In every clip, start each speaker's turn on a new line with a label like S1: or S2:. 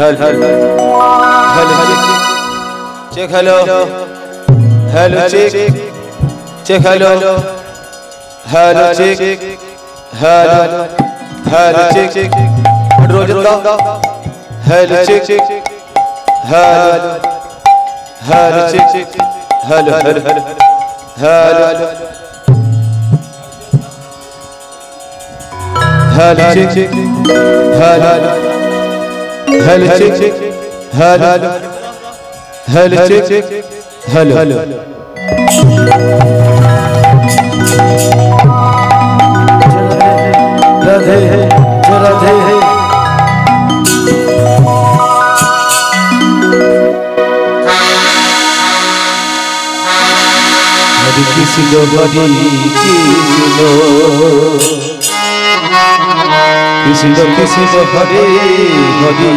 S1: check hello check check hello check hello check रोज hello check hello check hello check hello check hello check hello Radhe Radhe Hari Krishna Hari Krishna Krishna हरे हरि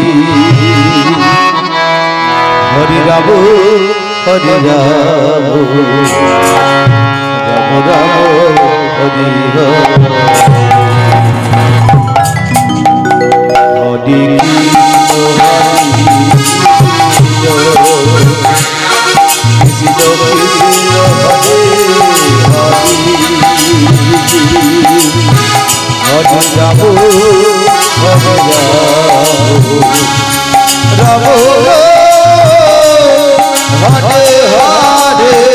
S1: हरि राम हरि राम राम राम हरि हरि कृष्ण कृष्ण हरे हरि राम राम हरे हरे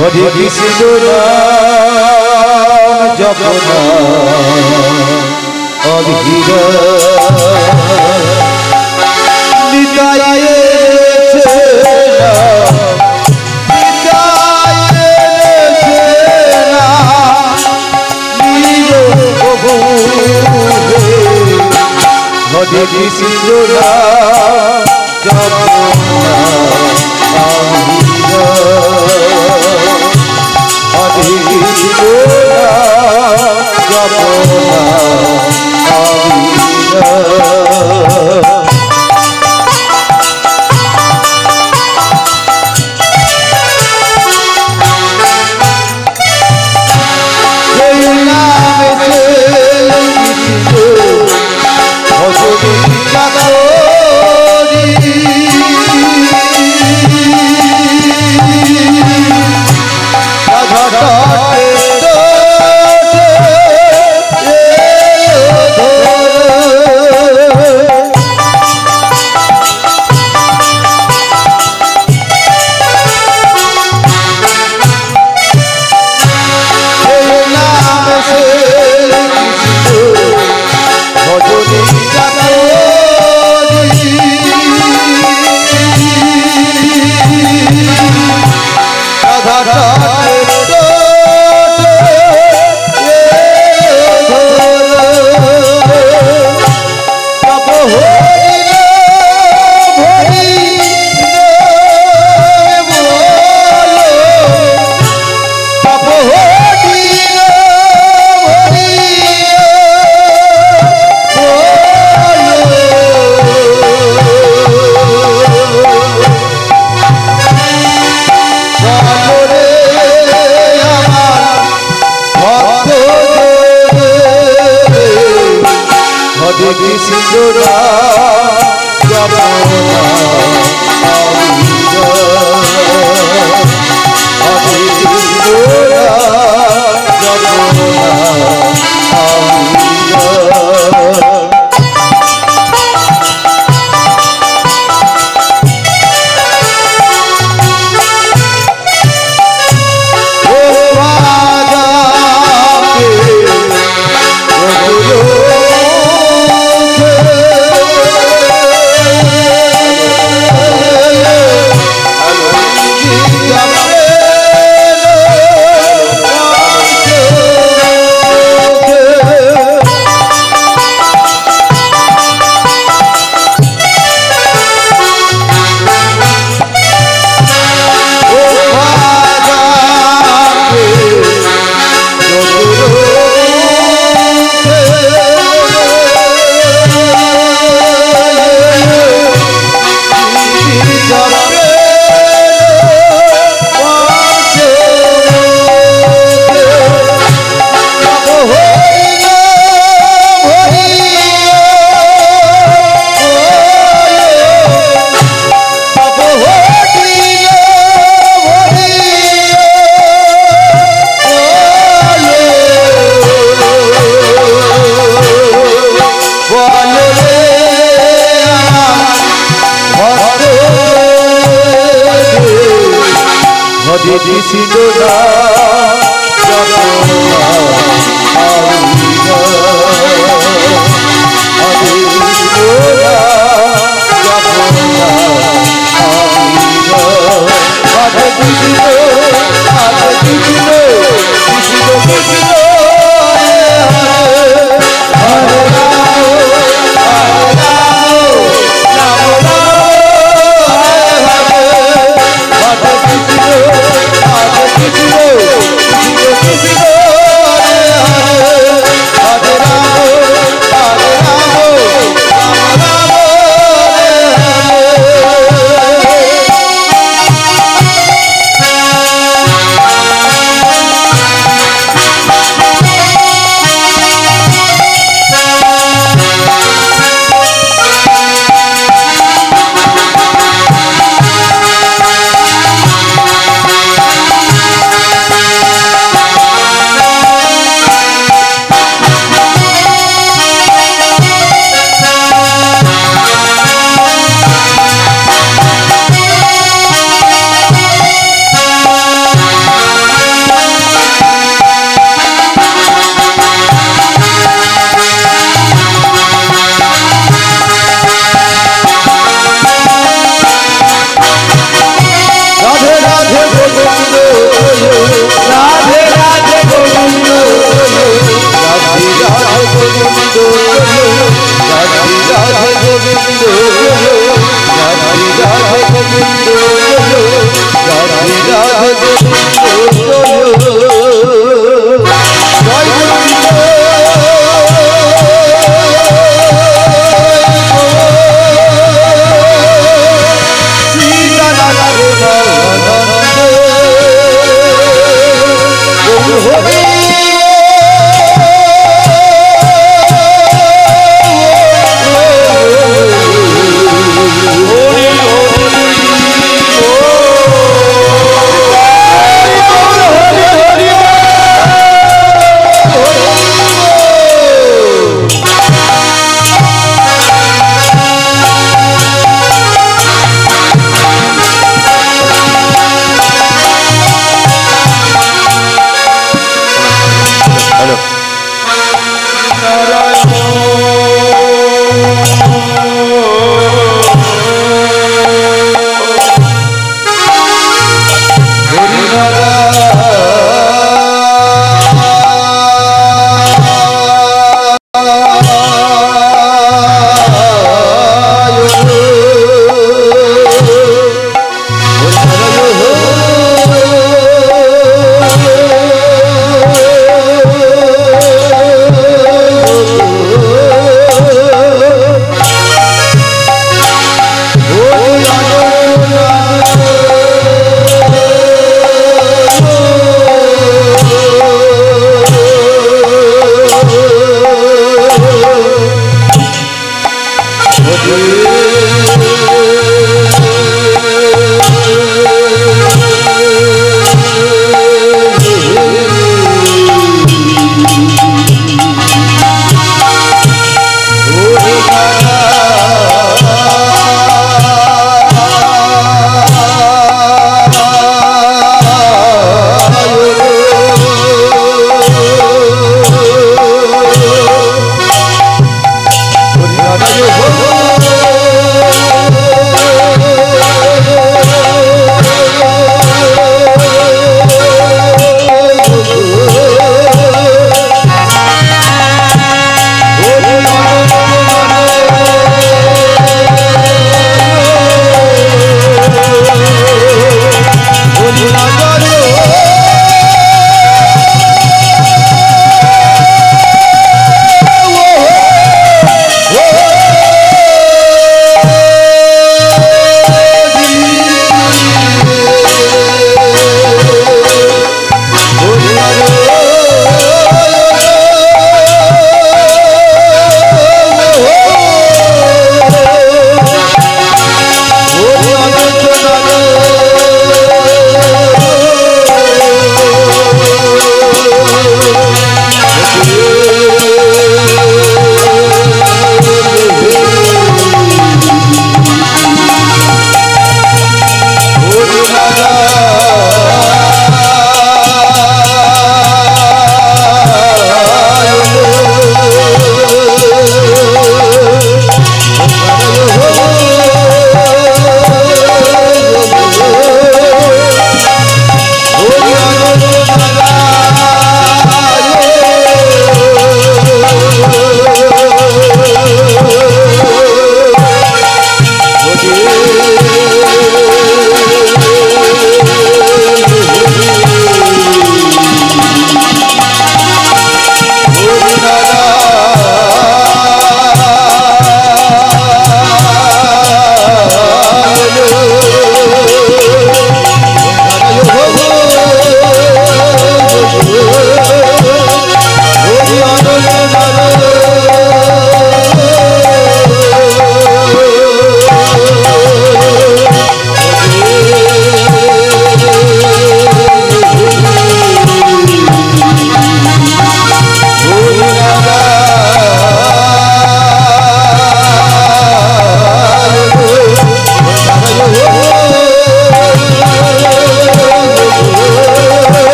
S1: हरे कृष्ण नाम जपना अधीरा निताय चेला Nero प्रभु हरे कृष्ण नाम जपना अधीरा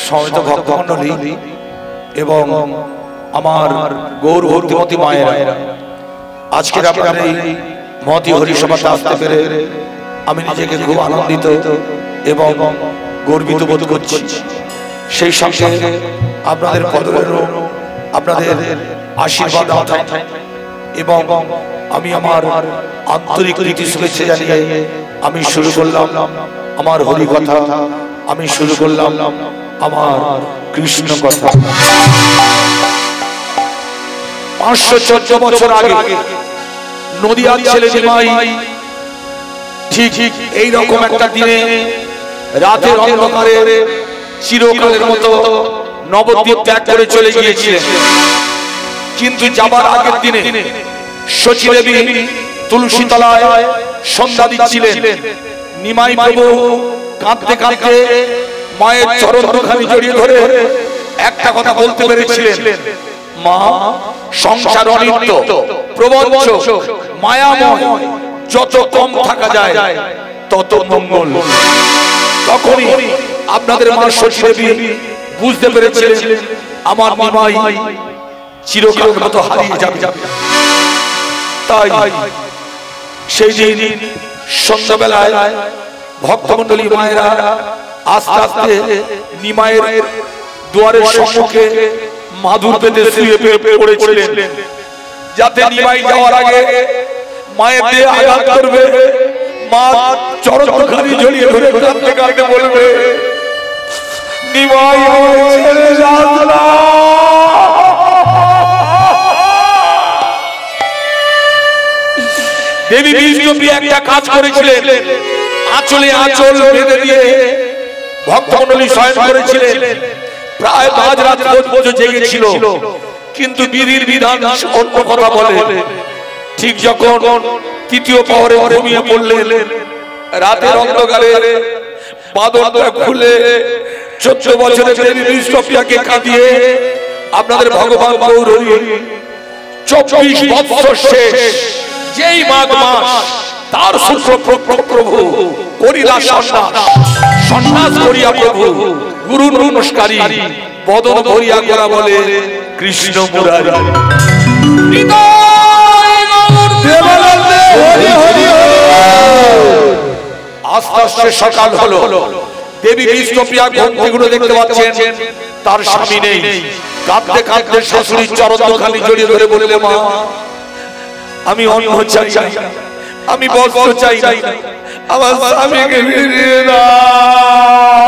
S2: সমিত ভক্তমণ্ডলী এবং আমার গৌর ভক্তিমতী মায়েরা, আজকের আপনাদের এই মহতী হরিসভাতে আসতে পেরে আমি নিজেকে খুব আনন্দিত এবং গর্বিত বোধ করছি। সেই সঙ্গে আপনাদের পদরেরও আপনাদের আশীর্বাদ মাথায় এবং আমি আমার আন্তরিক রীতি শুভেচ্ছা জানিয়ে আমি শুরু করলাম আমার হরি কথা, আমি শুরু করলাম আমার কৃষ্ণ কথা। 514 বছর আগে নদিয়ার ছেলে নিমাই ঠিক এইরকম একটা দিনে রাতের অন্ধকারে চিরকালের মতো নবদ্বীপ ত্যাগ করে চলে গিয়েছিলেন। কিন্তু যাবার আগের দিনে শচীদেবী তুলসীতলায় সন্ধ্যা দিচ্ছিলেন। নিমাই প্রভু কাঁদতে কাঁদতে মায়ের চরণ দুখানি জড়িয়ে ধরে একটা কথা বলতে পেরেছিলেন, মা, সংসার অনিত্য, প্রবঞ্চ, মায়াময়, যত কম থাকা যায় তত মঙ্গল। তখনই আপনাদের মা শচীদেবী বুঝতে পেরেছিলেন আমার নিমাই চিরকালের মতো হারিয়ে যাবে। তাই সেই দিন সন্ধ্যাবেলায় ভক্তমণ্ডলী মায়েরা আস্তে আস্তে নিমাইয়ের দুয়ারের সম্মুখে মাদুর পেতে শুয়ে পড়েছিলেন, যাতে নিমাই যাওয়ার আগে মায়ের দেহে আঘাত করবে। মা চরণ দুখানি জড়িয়ে ধরে কাঁদতে কাঁদতে বলবে, নিমাই ছেড়ে যাস না। দেবী বিষ্ণুপি একটা কাজ করেছিলেন, আঁচলে আঁচল বেঁধে দিয়ে ভক্তমণ্ডলী শয়ন করেছিলেন। প্রায় মাঝরাত পর্যন্ত জেগেছিল, কিন্তু বিধির বিধান অন্য কথা বলে। ঠিক যখন তৃতীয় প্রহরে ঘুমিয়ে পড়লেন, রাতের অন্ধকারে বাদরটা খুলে 14 বছরের দেবী বিষ্ণুপিয়াকে কাঁদিয়ে আপনাদের ভগবান গৌরী 24 বৎসর শেষ যেই মাঘ মাস তার শুক্র প্রভু করিলা সন্ন্যাস করিয়া প্রভু গুরু নমস্কারী বদন ভরিয়া করা বলে কৃষ্ণ মুরারি। আস্তে আস্তে সকাল হলো। দেবী বিষ্ণুপ্রিয়া ঘুমগুলো দেখতে পাচ্ছেন তার স্বামী নেই। কাঁদতে কাঁদতে শাশুড়ির চরণ দুখানি জড়িয়ে ধরে বললে, মা, আমি অন্ন চাই না, আমি বস্ত্র চাই না, আমার স্বামীকে ফিরিয়ে দাও।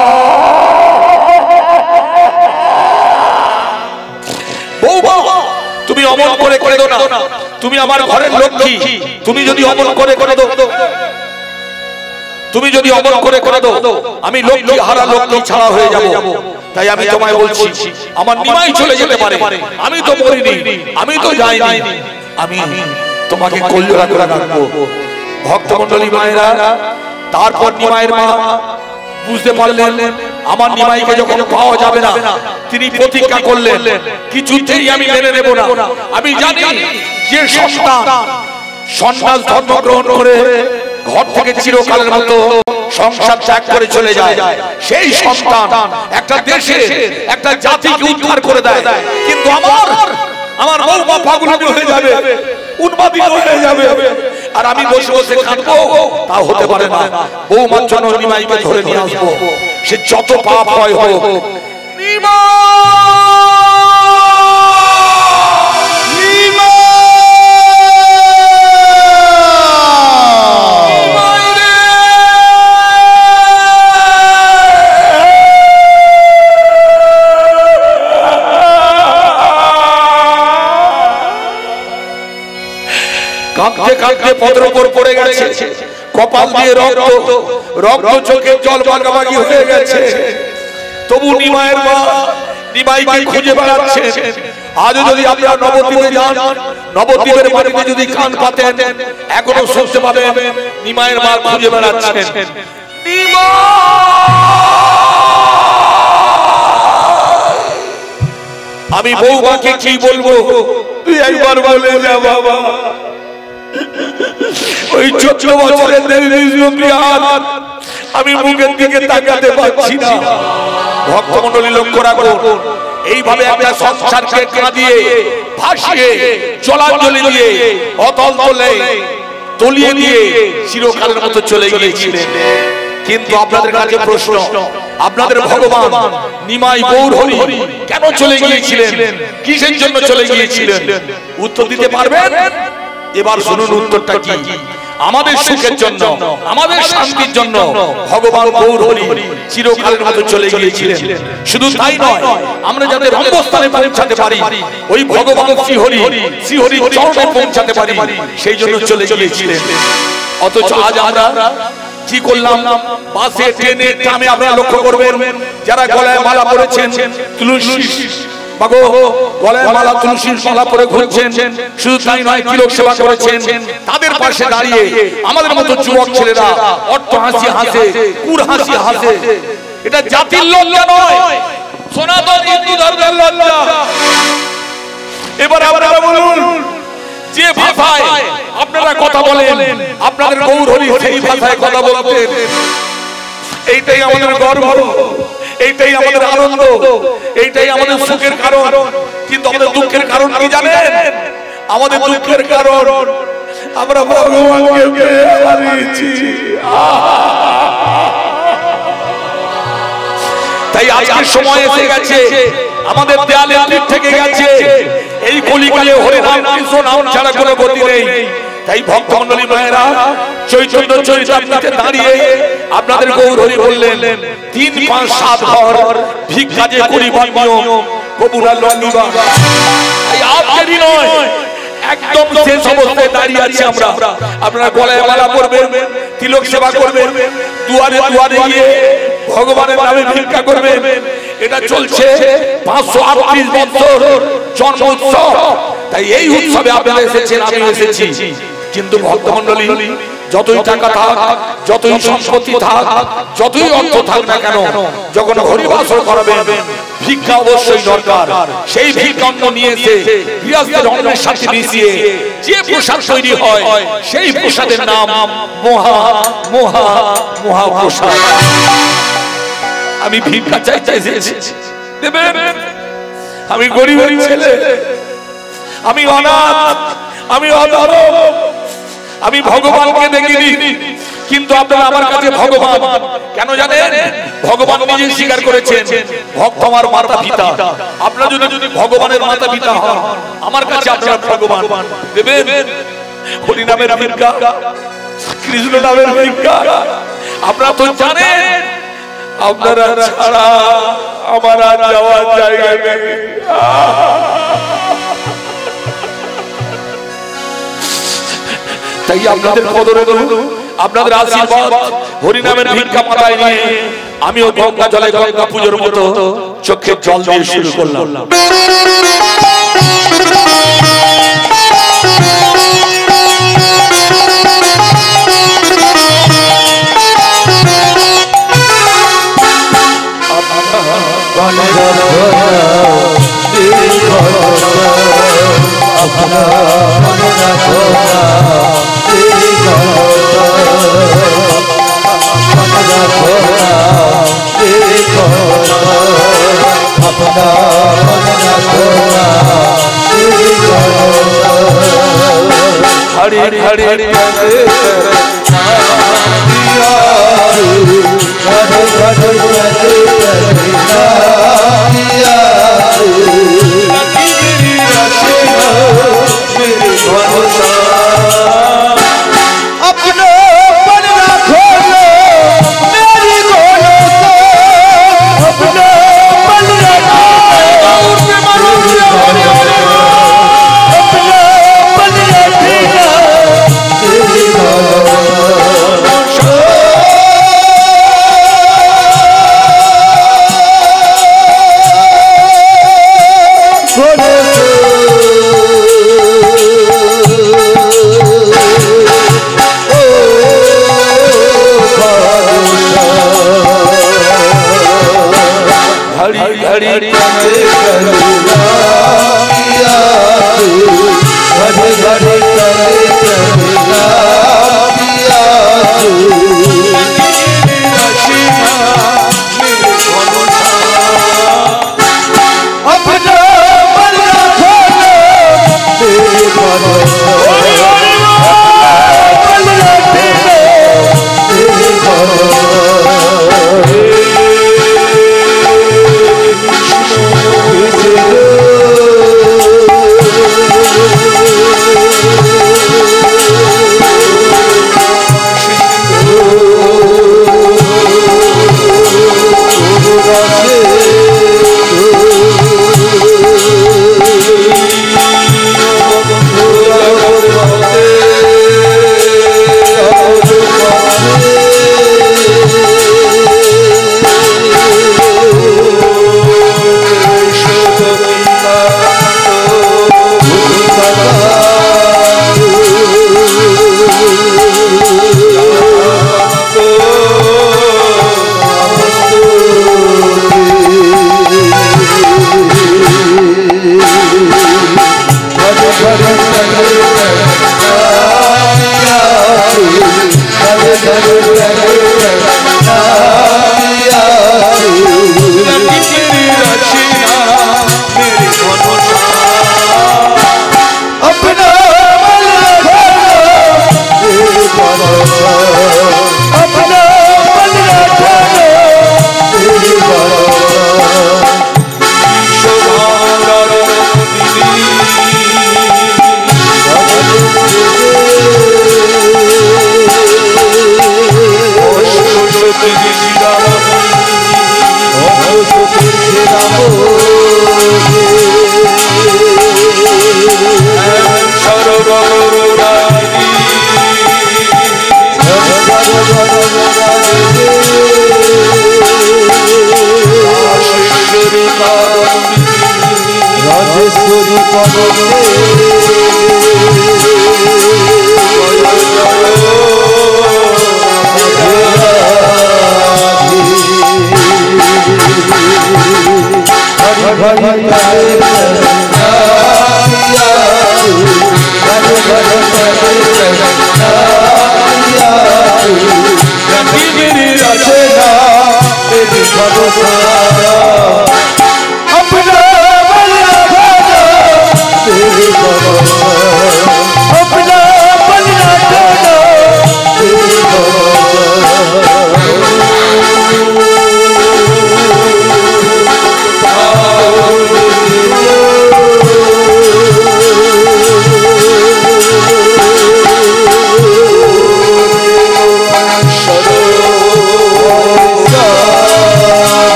S2: বৌমা, তুমি অমন করে কেঁদো না, তুমি আমার ঘরের লক্ষ্মী। তুমি যদি অমন করে কেঁদো, তুমি যদি অমন করে কেঁদো, আমি লক্ষ্মী হারা লক্ষ্মী ছাড়া হয়ে যাব। তাই আমি তোমায় বলছি, আমার নিমাই চলে যেতে পারে, আমি তো মরিনি, আমি তো যাইনি, আমি তোমাকে কল্যাণ করে রাখবো। ভক্তমণ্ডলী মায়েরা, তারপর নিমাইয়ের মা বুঝতে পারলেন আমার নিমাইকে যখন পাওয়া যাবে না, তিনি প্রতিজ্ঞা করলেন, কিছুতেই আমি মেনে নেব না। আমি জানি যে সন্তান সন্ন্যাস ধর্ম গ্রহণ করে ঘর থেকে চিরকালের মতো সংসার ত্যাগ করে চলে যায়, সেই সন্তান একটা দেশে একটা জাতিকে উদ্ধার করে দেয়। কিন্তু আমার বৌমা পাগল হয়ে যাবে, উন্মাদিত হয়ে যাবে, আর আমি বসে বসে কাঁদবো, তা হতে পারে না। বৌমার জন্য নিমাইকে ধরে নিয়ে আসবো, সে যত পাপ হয় হোক। কাঁদতে কাঁদতে পদের উপর পড়ে গেছে, কপাল দিয়ে রক্ত চোখে জল ভাগাভাগি হয়ে গেছে। তবু নিমাইয়ের মা নিমাইকে খুঁজে বেড়াচ্ছে। আজও যদি আপনারা নবদ্বীপে যান, নবদ্বীপের বাড়িতে যদি কান পাতেন, এখনো শুনতে পাবেন নিমাইয়ের মা খুঁজে বেড়াচ্ছেন। আমি বৌমাকে কি বলবো তুই একবার বলে যা বাবা। ওই 14 বছরের আমি মুখের দিকে তাকাতে পারছি না। ভক্তমণ্ডলী লক্ষ্য রাখুন, এইভাবে একটা সংসারকে কাঁদিয়ে ভাসিয়ে জলাঞ্জলি দিয়ে অতল তলে তলিয়ে দিয়ে চিরকালের মতো চলে গিয়েছিলেন। কিন্তু আপনাদের কাছে প্রশ্ন, আপনাদের ভগবান নিমাই গৌর হরি কেন চলে গিয়েছিলেন, কিসের জন্য চলে গিয়েছিলেন? উত্তর দিতে পারবেন? এবার শুনুন উত্তরটা কি। আমাদের সুখের জন্য, আমাদের শান্তির জন্য ভগবান গৌর হরি চিরকালের মতো চলে গিয়েছিলেন। শুধু তাই নয়, আমরা যাতে রঙ্গস্থানে পৌঁছাতে পারি, ওই ভগবান শ্রীহরি চরণে পৌঁছাতে পারি, সেই জন্য চলে গিয়েছিলেন। অথচ আজ আমরা কি করলাম? বাসে, ট্রেনে, ট্রামে আপনারা লক্ষ্য করবেন, যারা গলায় মালা পরেছেন তুলসী গলায় মালা তুলসীর মালা পরে ঘুরছেন, শুধু তাই নয় তিলক সেবা করেছেন, তাদের পাশে দাঁড়িয়ে আমাদের মতো যুবক ছেলেরা অট্ট হাসি হাসে, কুর হাসি হাসে। এটা জাতির লজ্জা নয়, সনাতন হিন্দু ধর্মের লজ্জা। এবার আপনারা বলুন, যে ভাষায় আপনারা কথা বলেন, আপনাদের গৌর হরি সেই ভাষায় কথা বলতেন। এইটাই আমাদের গর্ব, এইটাই আমাদের আনন্দ, এইটাই আমাদের সুখের কারণ। কিন্তু আমাদের দুঃখের কারণ কি জানেন? আমাদের দুঃখের কারণ আমরা ভগবানকে হারিয়েছি। তাই আজকের সময় এসে গেছে, আমাদের দেয়ালের দিক থেকে গেছে, এই কলিকালে হরে নাম কৃষ্ণ নাম ছাড়া কোনো গতি নেই। তাই ভক্তমণ্ডলী মায়েরা চৈতন্য চরিতামৃতে দাঁড়িয়ে আপনাদের গৌর হরি বললেন, 3, 5, 7 ঘর ভিক্ষা যে করিবার নিয়ম কবুরা লন্ডিবা। তাই আজকেরই নয়, একদম শেষ অবস্থায় দাঁড়িয়ে আছি আমরা। আপনারা গলায় মালা পরবেন, তিলক সেবা করবেন, দুয়ারে দুয়ারে গিয়ে ভগবানের নামে ভিক্ষা করবেন। এটা চলছে 538 বছর জন্ম উৎসব। তাই এই উৎসবে আপনারা এসেছেন, আমি এসেছি। কিন্তু ভক্তমণ্ডলী, যতই টাকা থাক, যতই সম্পত্তি থাক, যতই অর্থ থাক না কেন, যখন হরিবাসর করাবেন ভিক্ষা অবশ্যই দরকার। সেই ভিক্ষা অন্ন নিয়ে এসে গৃহস্থের অন্নের সাথে মিশিয়ে যে প্রসাদ তৈরি হয়, সেই প্রসাদের নাম মহা মহা মহা প্রসাদ। আমি ভিক্ষা চাইতে এসেছি, দেবেন? আমি গরিবের ছেলে, আমি অনাথ, আমি অধম, আমি ভগবানকে দেখিনি। কিন্তু আপনারা আমার কাছে ভগবান কেন জানেন? ভগবান নিজে স্বীকার করেছেন, ভক্ত আমার মাতা পিতা। আপনারা যদি ভগবানের মাতা পিতা হন, আমার কাছে আপনারা ভগবান। দেবেন হরি নামের ভিক্ষা, কৃষ্ণ নামের ভিক্ষা। আপনারা তো জানেন, আপনারা ছাড়া আমার আর যাওয়ার জায়গা নেই। তাই আপনাদের কদরে আপনাদের আশীর্বাদ, হরিনামের ভিক্ষা মাথায় নিয়ে আমিও গঙ্গা জলে গঙ্গা পুজোর মতো চোখের জল দিয়ে শুরু করলাম। हरि हरि हरि हरि हरि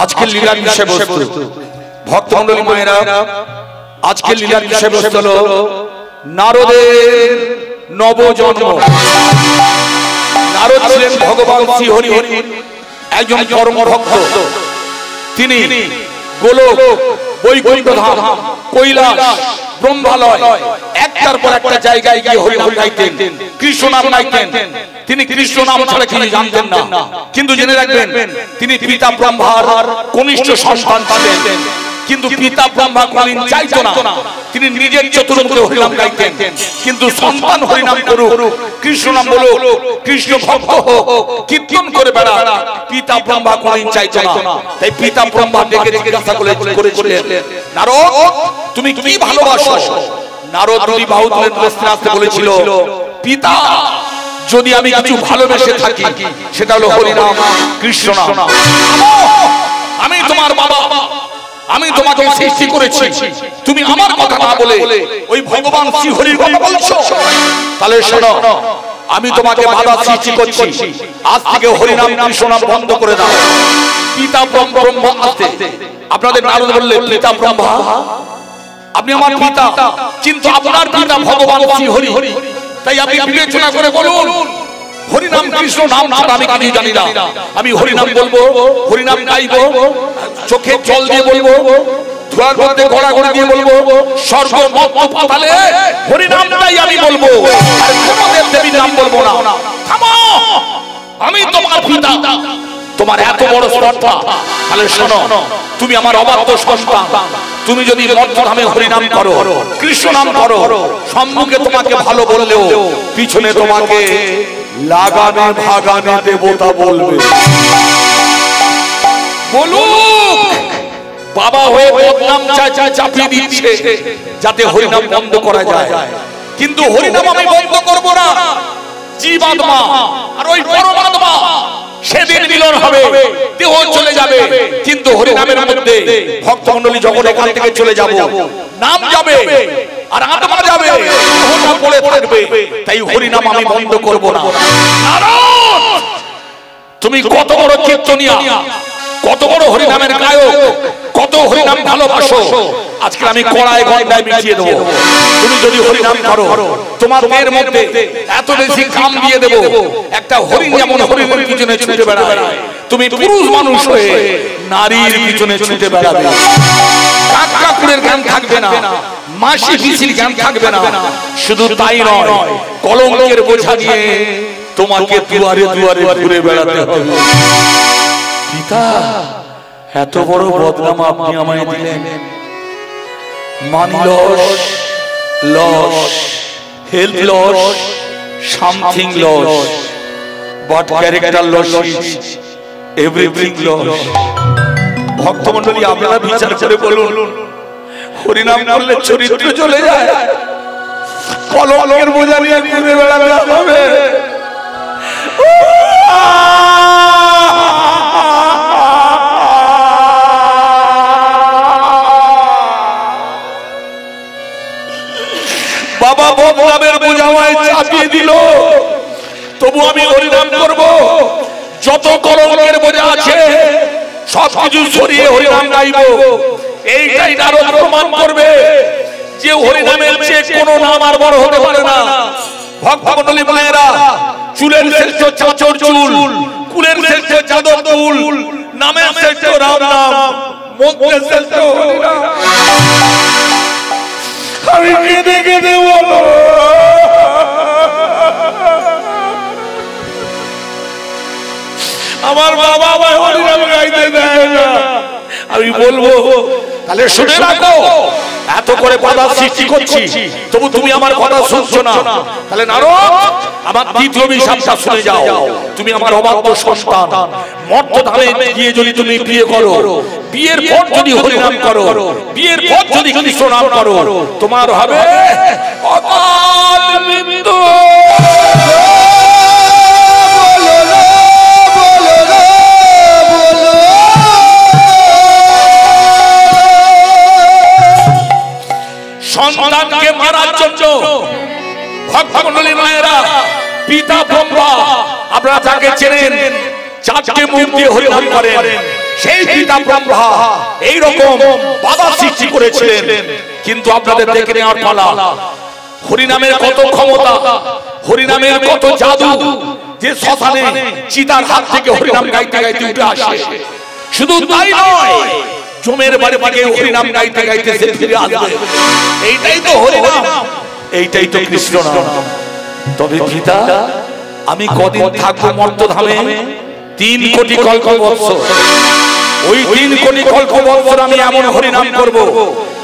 S2: আজকের লীলার বিষয়বস্তু ভক্তমণ্ডলী মায়েরা, আজকের লীলার বিষয়বস্তু হলো নারদের নবজন্ম। নারদ ছিলেন ভগবান শ্রীহরির একজন পরম ভক্ত। তিনি গোলক, বৈকুণ্ঠ ধাম, কৈলাস, ব্রহ্মালয় একটার পর একটা জায়গায় গিয়ে হরিনাম গাইতেন, কৃষ্ণ নাম গাইতেন। তিনি কৃষ্ণ নাম ছাড়া কিছু জানতেন না, কিন্তু জেনে রাখবেন তিনি পিতা ব্রহ্মার কনিষ্ঠ সন্তান ছিলেন। কিন্তু পিতা ব্রহ্মা কোনদিন চাইতো না তিনি নিজের চতুর্মুখে হরিনাম গাইতেন, কিন্তু সন্তান হরিনাম করুক, কৃষ্ণ নাম বলুক, কৃষ্ণ ভক্ত হোক, কীর্তন করে বেড়া, পিতা ব্রহ্মা কোনদিন চাইতো না। তাই পিতা ব্রহ্মা ডেকে জিজ্ঞাসা করেছিলেন, নারদ তুমি কি ভালোবাসো? নারদ দুই বাহু তুলে আস্তে আস্তে বলেছিল, পিতা যদি আমি কিছু ভালোবেসে থাকি সেটা হলো হরিনাম, কৃষ্ণ নাম। আমি তোমার বাবা, আমি তোমাকে সৃষ্টি করেছি, তুমি আমার কথা না বলে ওই ভগবান শ্রীহরির কথা বলছো? তাহলে শোনো, আমি তোমাকে বাধা সৃষ্টি করছি, আজ থেকে হরিনাম কৃষ্ণ নাম বন্ধ করে দাও। পিতা ব্রহ্মা আসতে আপনাদের নারদ বললে, পিতা ব্রহ্মা আপনি আমার পিতা, কিন্তু আপনার পিতা ভগবান শ্রীহরি, তাই আপনি বিবেচনা করে বলুন হরিনাম কৃষ্ণ নাম ছাড়া আমি কিছু জানি না। আমি হরিনাম বলবো, হরিনাম গাইবো, চোখে জল দিয়ে বলবো, ধোয়ার মধ্যে গড়াগড়ি দিয়ে বলবো, স্বর্গ মর্ত্য পাতালে হরিনামটাই আমি বলবো, আর কোনদের দেবীর নাম বলবো না। থামো, আমি তোমার পিতা, তোমার এত বড় শ্রদ্ধা। তাহলে শোনো, তুমি আমার অবাধ্য সন্তান, তুমি যদি মর্তধামে হরিনাম করো, কৃষ্ণ নাম করো, সম্মুখে তোমাকে ভালো বললেও পিছনে তোমাকে লাগানে ভাগানে দেবতা বলবে। বলুক বাবা হয়ে বদনাম চাপিয়ে দিচ্ছে যাতে হরিনাম বন্ধ করা যায়, কিন্তু হরিনাম আমি বন্ধ করব না। জীবাত্মা আর ওই পরমাত্মা সেদিন মিলন হবে, দেহ চলে যাবে, কিন্তু হরিনামের মধ্যে ভক্তমণ্ডলী যখন এখান থেকে চলে যাব, নাম যাবে আর আত্মা যাবে, দেহটা পড়ে থাকবে। তাই হরিনাম আমি বন্ধ করব না। নারদ তুমি কত বড় কীর্তনিয়া, কত বড় হরিনামের গায়ক, কত হরিনাম ভালোবাসো, আজকে আমি কড়ায় গন্ডায় মিশিয়ে দেবো। তুমি যদি হরিনাম করো, তোমার দেহের মধ্যে এত বেশি কাম দিয়ে দেবো, একটা হরিণ যেমন হরিণের পিছনে ছুটে বেড়ায়, তুমি পুরুষ মানুষ হয়ে নারীর পিছনে ছুটে বেড়াবে। কাকুরের জ্ঞান থাকবে না, মাসি পিসির জ্ঞান থাকবে না। শুধু তাই নয়, কলঙ্কের বোঝা নিয়ে তোমাকে দুয়ারে দুয়ারে ঘুরে বেড়াতে হবে। পিতা, এত বড় বদনাম আপনি আমায় দিলেন। Money loss, loss, health loss, something loss, but character loss is everything loss. ভক্তমণ্ডলী, আপনারা বিচার করে বলুন, হরিনাম করলে চরিত্র চলে যায়, কলঙ্কের বোঝা নিয়ে ঘুরে বেড়াতে হবে। বাবা বদনামের বোঝা আমায় চাপিয়ে দিল, তবু আমি হরিনাম করব। যত কলঙ্কের বোঝা আছে সবকিছু সরিয়ে হরিনাম গাইব। এইটাই নারদ প্রমাণ করবে যে হরিনামের চেয়ে কোনো নাম আর বড় হতে পারে না। ভক্তমণ্ডলী মায়েরা, চুলের শ্রেষ্ঠ চাচর চুল, কুলের শ্রেষ্ঠ যাদব কুল, নামের শ্রেষ্ঠ রাম নাম, মন্ত্রের শ্রেষ্ঠ হরিনাম। আমি কেঁদে কেঁদে বলবো, আমার বাবা আমায় হরিনাম গাইতে দেয় না। আমি বলবো, তাহলে শুনে রাখো, এত করে বাধা সৃষ্টি করছি তবু তুমি আমার কথা শুনছো না। তাহলে নারদ, আমার দ্বিতীয় অভিশাপটা শুনে যাও। তুমি আমার অবাধ্য সন্তান, মর্তধামে গিয়ে যদি তুমি বিয়ে করো, বিয়ের পর যদি হরিনাম করো, বিয়ের পর যদি কৃষ্ণ নাম করো, তোমার হবে অকাল মৃত্যু। সন্তানকে মারার জন্য ভক্তমণ্ডলী মায়েরা, পিতা ব্রহ্মা, আপনারা যাকে চেনেন, চারটে মুখ দিয়ে হরিনাম করেন, সেই পিতা ব্রহ্মা এইরকম বাধা সৃষ্টি করেছিলেন। কিন্তু আপনাদের দেখে নেওয়ার পালা, হরিনামের কত ক্ষমতা, হরিনামের কত জাদু, যে শ্মশানে চিতার হাত থেকে হরিনাম গাইতে গাইতে উঠে আসে। শুধু তাই নয়, জমের বাড়ি থেকে হরিনাম গাইতে গাইতে সে ফিরে আসবে। এইটাই তো হরিনাম, এইটাই তো কৃষ্ণ নাম। তবে পিতা, আমি কদিন থাকবো মর্তধামে? 3 কোটি কল্প বৎসর। ওই 3 কোটি কল্প বৎসর আমি এমন হরিনাম করব,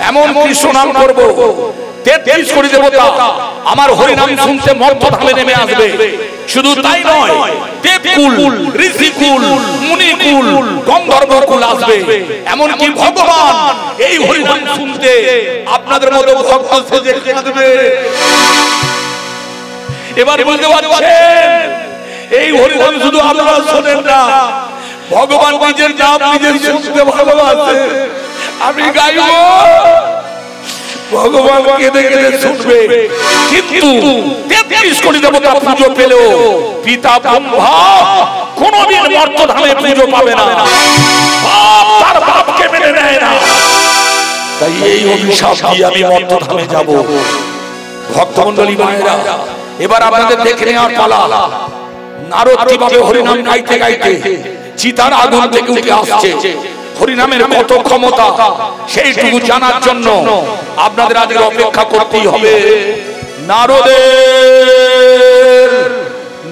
S2: এমন কৃষ্ণ নাম করব, 33 কোটি দেবতা আমার হরিনাম শুনতে মর্তধামে নেমে আসবে। শুধু তাই নয়, দেবকুল, ঋষিকুল, মুনিকুল, গন্ধর্বকুল আসবে। এমনকি ভগবান এই হরিনাম শুনতে আপনাদের মতো ভক্ত সেজে আসবে। এবার বলতে পারছেন, এই হরিনাম শুধু আপনারা শোনেন না, ভগবান নিজের নাম নিজের শুনতে ভালোবাসে। আমি গাইব, ভগবান কেঁদে কেঁদে শুনবে। কিন্তু 33 কোটি দেবতা পুজো পেলেও পিতা ব্রহ্মা কোনদিন মর্তধামে পুজো পাবে না। বাপ তার বাপকে মেনে নেয় না। তাই এই অভিশাপ দিয়ে আমি মর্তধামে যাব। ভক্তমণ্ডলী মায়েরা, এবার আপনাদের দেখে নেওয়ার পালা। নারদ কিভাবে হরিনাম গাইতে গাইতে চিতার আগুন থেকে উঠে আসছে, হরিনামের কত ক্ষমতা, সেইটুকু জানার জন্য আপনাদের আজকে অপেক্ষা করতেই হবে। নারদের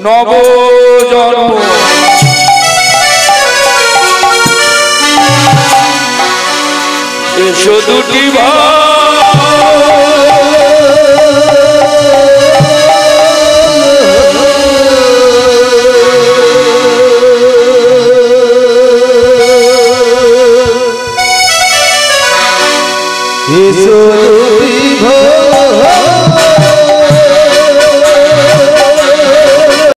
S2: নবজন্ম। এসো দুটি
S1: এসো